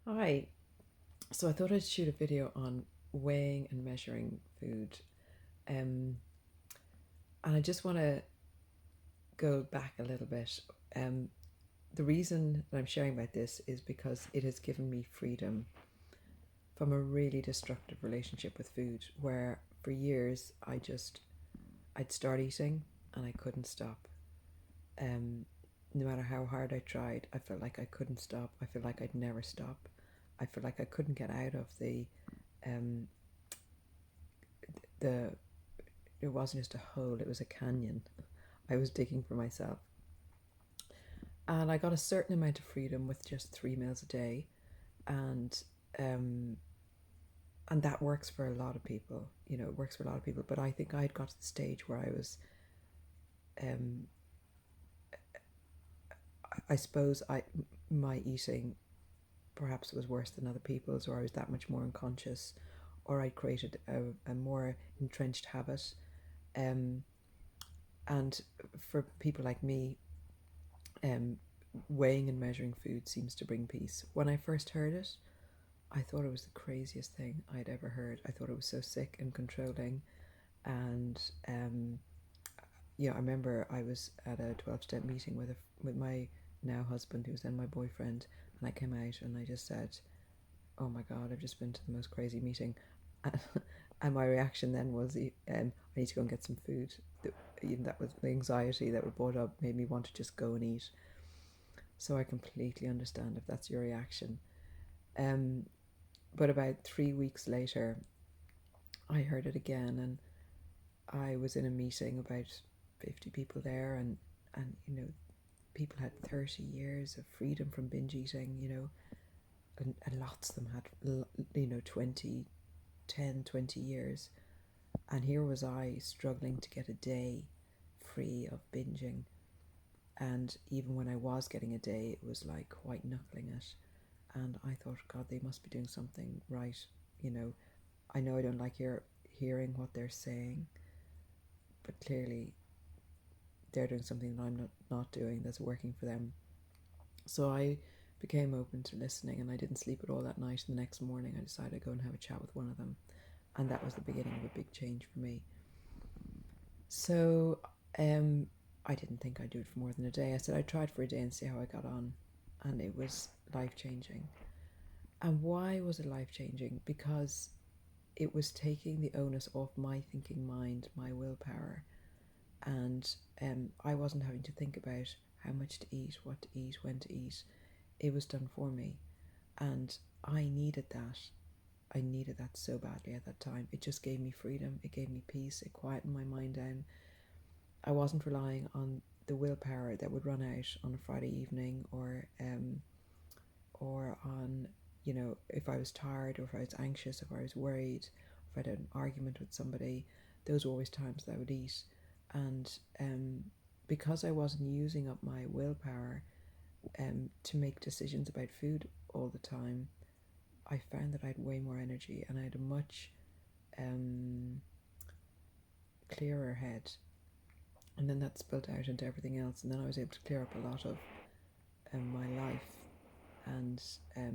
Hi. So I thought I'd shoot a video on weighing and measuring food. Um, and I just want to go back a little bit. Um, the reason that I'm sharing about this is because it has given me freedom from a really destructive relationship with food where for years I'd start eating and I couldn't stop. Um, no matter how hard I tried, I felt like I couldn't stop. I felt like I'd never stop. I felt like I couldn't get out of um, the it wasn't just a hole, it was a canyon I was digging for myself. And I got a certain amount of freedom with just 3 meals a day. And um, and that works for a lot of people. It works for a lot of people. But I think I'd got to the stage where um, I suppose my eating perhaps was worse than other people's, or I was that much more unconscious, or I created a more entrenched habit. Um, and for people like me, um, weighing and measuring food seems to bring peace. When I first heard it, I thought it was the craziest thing I'd ever heard. I thought it was so sick and controlling. And yeah, I remember I was at a 12-step meeting with my now husband, who was then my boyfriend, and I came out and I just said, "Oh my God, I've just been to the most crazy meeting." And my reaction then was, I need to go and get some food. Even that was the anxiety that was brought up made me want to just go and eat. So I completely understand if that's your reaction. Um, but about 3 weeks later, I heard it again, and I was in a meeting about 50 people there, and people had 30 years of freedom from binge eating, and lots of them had 20, 10, 20 years, and here was I struggling to get a day free of binging. And even when I was getting a day, it was like white knuckling it. And I thought, God, they must be doing something right. You know, I know I don't like hearing what they're saying, but clearly they're doing something that I'm not doing that's working for them. So I became open to listening, and I didn't sleep at all that night. And the next morning, I decided to go and have a chat with one of them, and that was the beginning of a big change for me. So I didn't think I'd do it for more than a day. I said I'd try it for a day and see how I got on, and it was life changing. And why was it life changing? Because it was taking the onus off my thinking mind, my willpower, and I wasn't having to think about how much to eat, what to eat, when to eat. It was done for me, and I needed that. I needed that so badly at that time. It just gave me freedom. It gave me peace. It quietened my mind down. I wasn't relying on the willpower that would run out on a Friday evening, or on, if I was tired, or if I was anxious, if I was worried, if I had an argument with somebody. Those were always times that I would eat. And because I wasn't using up my willpower to make decisions about food all the time, I found that I had way more energy, and I had a much um, clearer head. And then that spilled out into everything else. And then I was able to clear up a lot of my life, and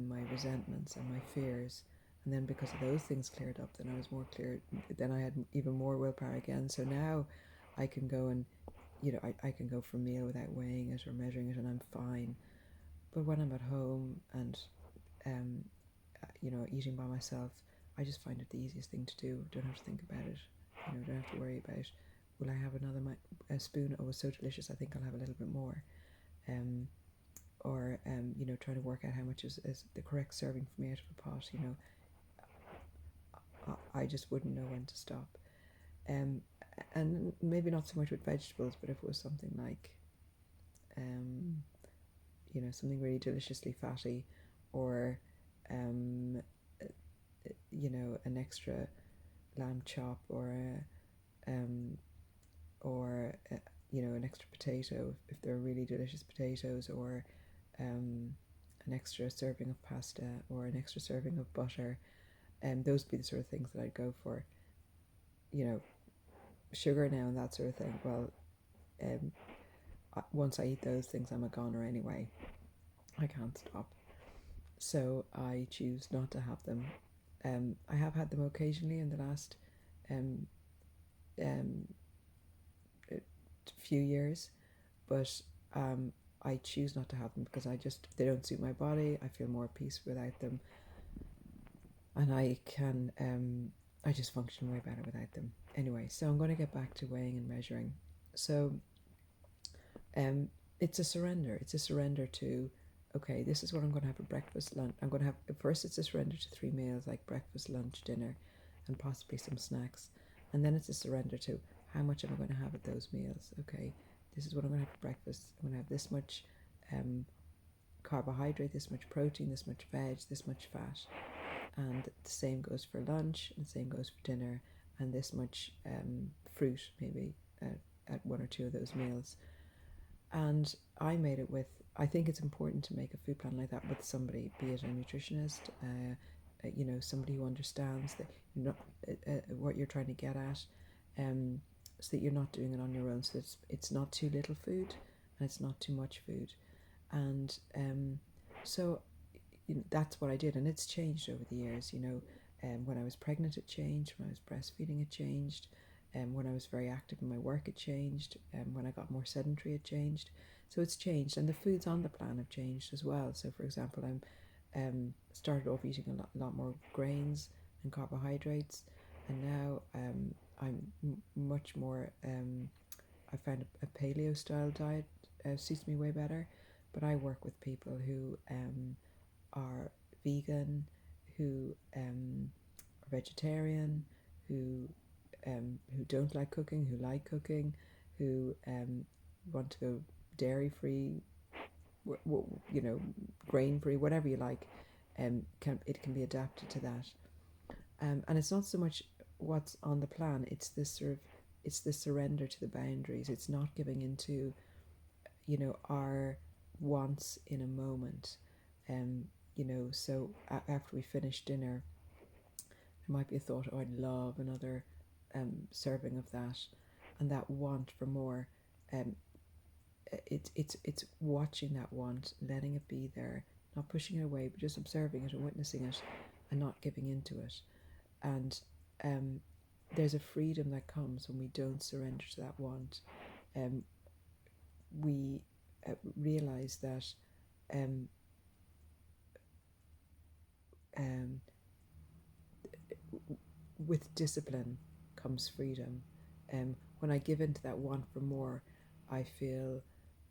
my resentments and my fears. And then because of those things cleared up, then I was more clear. Then I had even more willpower again. So now I can go and, I can go for a meal without weighing it or measuring it, and I'm fine. But when I'm at home and, um, eating by myself, I just find it the easiest thing to do. Don't have to think about it. Don't have to worry about, will I have another a spoon? Oh, it's so delicious. I think I'll have a little bit more. Um, or trying to work out how much is the correct serving for me out of a pot. I just wouldn't know when to stop. Um, and maybe not so much with vegetables, but if it was something like um, something really deliciously fatty, or um, an extra lamb chop, or an extra potato if they're really delicious potatoes, or um, an extra serving of pasta, or an extra serving of butter. And those would be the sort of things that I'd go for. You know, sugar now and that sort of thing. Well, um, once I eat those things, I'm a goner anyway. I can't stop. So I choose not to have them. I have had them occasionally in the last um, um, few years, but I choose not to have them because they don't suit my body. I feel more at peace without them, and I just function way better without them. Anyway, so I'm going to get back to weighing and measuring. So um, it's a surrender. It's a surrender to, okay, this is what I'm going to have for breakfast, lunch. I'm going to have, first it's a surrender to 3 meals like breakfast, lunch, dinner, and possibly some snacks. And then it's a surrender to how much am I going to have at those meals. Okay, this is what I'm going to have for breakfast. I'm going to have this much carbohydrate, this much protein, this much veg, this much fat. And the same goes for lunch, and the same goes for dinner, and this much fruit maybe at one or two of those meals. And I made it with, I think it's important to make a food plan like that with somebody, be it a nutritionist, somebody who understands that you're not, what you're trying to get at, so that you're not doing it on your own. So it's not too little food and it's not too much food. And so that's what I did, and it's changed over the years. When I was pregnant, it changed. When I was breastfeeding, it changed. When I was very active in my work, it changed. When I got more sedentary, it changed. So it's changed, and the foods on the plan have changed as well. So, for example, I'm started off eating a lot more grains and carbohydrates, and now I'm much more. I found a paleo style diet suits me way better. But I work with people who are vegan, who are vegetarian, who don't like cooking, who like cooking, who want to go dairy free, grain free, whatever you like. It can be adapted to that, and it's not so much what's on the plan. It's the surrender to the boundaries. It's not giving into our wants in a moment. So after we finish dinner, there might be a thought, oh, I'd love another serving of that, and that want for more. Um, it's watching that want, letting it be there, not pushing it away, but just observing it and witnessing it, and not giving into it. And there's a freedom that comes when we don't surrender to that want. We realize that um, um, with discipline comes freedom. When I give into that want for more, I feel,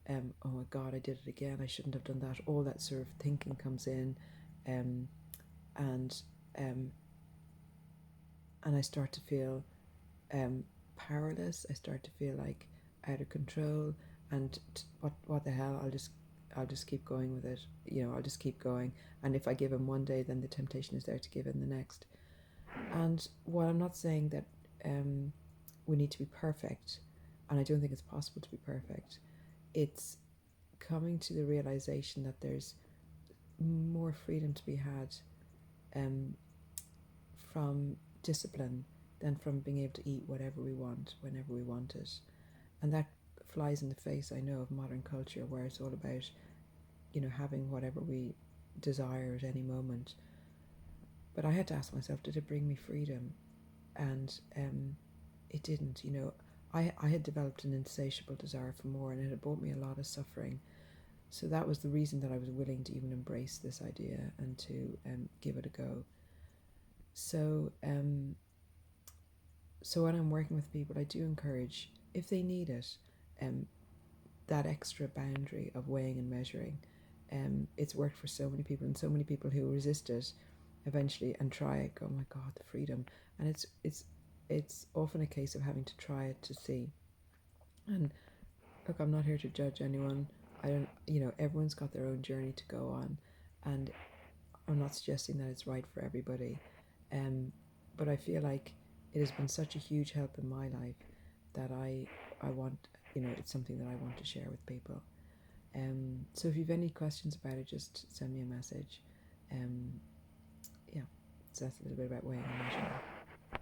oh my God, I did it again. I shouldn't have done that. All that sort of thinking comes in, um, and um, and I start to feel powerless. I start to feel like out of control. And what the hell? I'll just keep going with it. I'll just keep going. And if I give in one day, then the temptation is there to give in the next. And while I'm not saying that we need to be perfect, and I don't think it's possible to be perfect, it's coming to the realization that there's more freedom to be had from discipline than from being able to eat whatever we want, whenever we want it. And that flies in the face, I know, of modern culture, where it's all about, having whatever we desire at any moment. But I had to ask myself, did it bring me freedom? And it didn't. I had developed an insatiable desire for more, and it had brought me a lot of suffering. So that was the reason that I was willing to even embrace this idea and to give it a go. So so when I'm working with people, I do encourage, if they need it, that extra boundary of weighing and measuring. It's worked for so many people, and so many people who resist it eventually and try it go, oh my God, the freedom. And it's often a case of having to try it to see. And look, I'm not here to judge anyone. I don't, everyone's got their own journey to go on, and I'm not suggesting that it's right for everybody. But I feel like it has been such a huge help in my life that I want, it's something that I want to share with people. So if you've any questions about it, just send me a message. Yeah, so that's a little bit about weighing and measuring.